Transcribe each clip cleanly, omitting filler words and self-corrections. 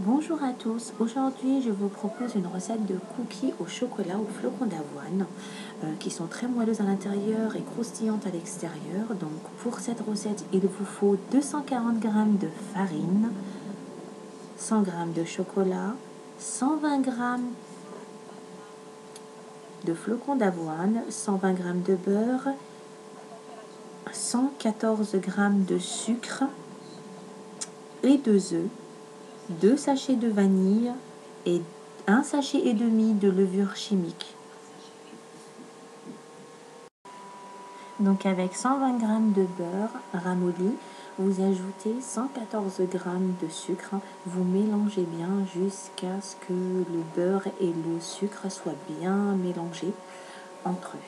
Bonjour à tous, aujourd'hui je vous propose une recette de cookies au chocolat aux flocons d'avoine qui sont très moelleuses à l'intérieur et croustillantes à l'extérieur. Donc pour cette recette il vous faut 240 g de farine, 100 g de chocolat, 120 g de flocons d'avoine, 120 g de beurre, 114 g de sucre et 2 œufs, 2 sachets de vanille et 1,5 sachet de levure chimique. Donc avec 120 g de beurre ramolli, vous ajoutez 114 g de sucre. Vous mélangez bien jusqu'à ce que le beurre et le sucre soient bien mélangés entre eux.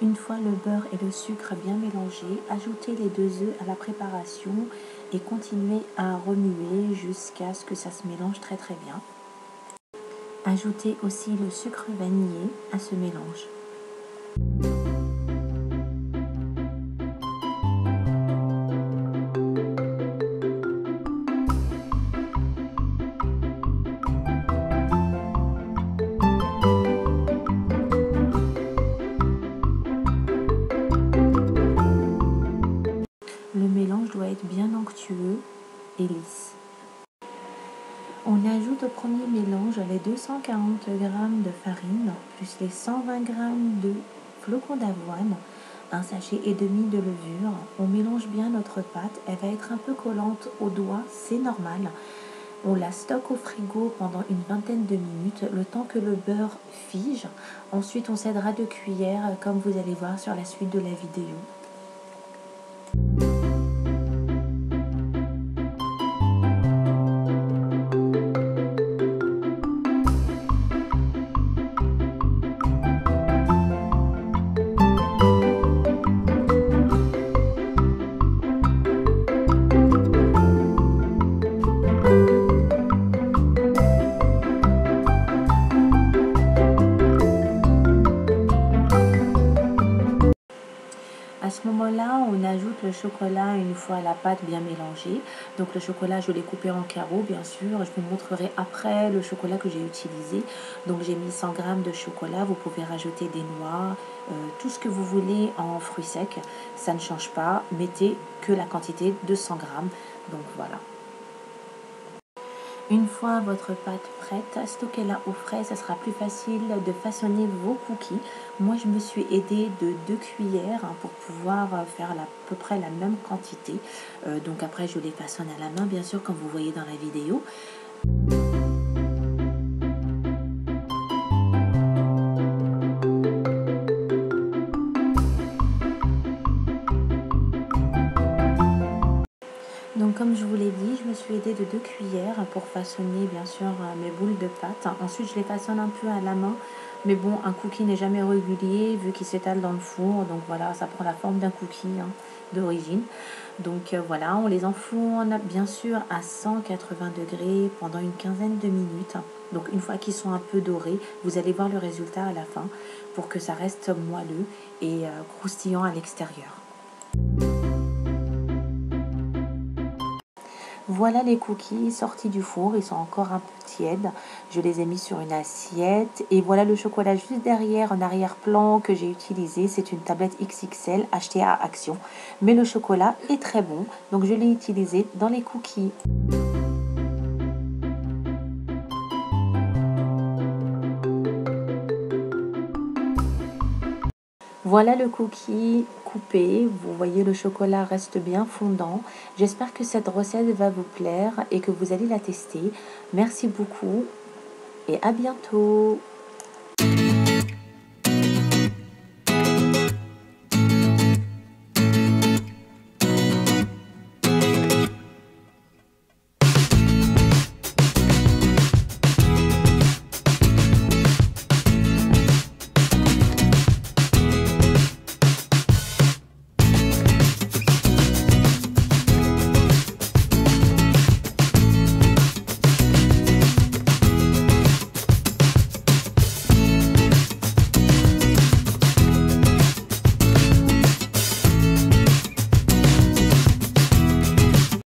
Une fois le beurre et le sucre bien mélangés, ajoutez les 2 œufs à la préparation et continuez à remuer jusqu'à ce que ça se mélange très bien. Ajoutez aussi le sucre vanillé à ce mélange. Le mélange doit être bien onctueux et lisse. On ajoute au premier mélange les 240 g de farine, plus les 120 g de flocons d'avoine, 1,5 sachet de levure. On mélange bien notre pâte, elle va être un peu collante aux doigts, c'est normal. On la stocke au frigo pendant une vingtaine de minutes, le temps que le beurre fige. Ensuite, on s'aidera de cuillère, comme vous allez voir sur la suite de la vidéo. À ce moment-là, on ajoute le chocolat une fois la pâte bien mélangée. Donc le chocolat, je l'ai coupé en carreaux, bien sûr. Je vous montrerai après le chocolat que j'ai utilisé. Donc j'ai mis 100 g de chocolat. Vous pouvez rajouter des noix, tout ce que vous voulez en fruits secs. Ça ne change pas. Mettez que la quantité de 100 g. Donc voilà. Une fois votre pâte prête, stockez-la au frais, ça sera plus facile de façonner vos cookies. Moi, je me suis aidée de 2 cuillères pour pouvoir faire à peu près la même quantité. Donc après, je les façonne à la main, bien sûr, comme vous voyez dans la vidéo. Donc comme je vous l'ai dit, je me suis aidée de 2 cuillères pour façonner bien sûr mes boules de pâte. Ensuite je les façonne un peu à la main. Mais bon, un cookie n'est jamais régulier vu qu'il s'étale dans le four. Donc voilà, ça prend la forme d'un cookie d'origine. Donc voilà, on les enfourne bien sûr à 180 degrés pendant une quinzaine de minutes. Donc une fois qu'ils sont un peu dorés, vous allez voir le résultat à la fin pour que ça reste moelleux et croustillant à l'extérieur. Voilà les cookies sortis du four, ils sont encore un peu tièdes. Je les ai mis sur une assiette. Et voilà le chocolat juste derrière, en arrière-plan que j'ai utilisé. C'est une tablette XXL achetée à Action. Mais le chocolat est très bon, donc je l'ai utilisé dans les cookies. Voilà le cookie coupé, vous voyez le chocolat reste bien fondant. J'espère que cette recette va vous plaire et que vous allez la tester. Merci beaucoup et à bientôt.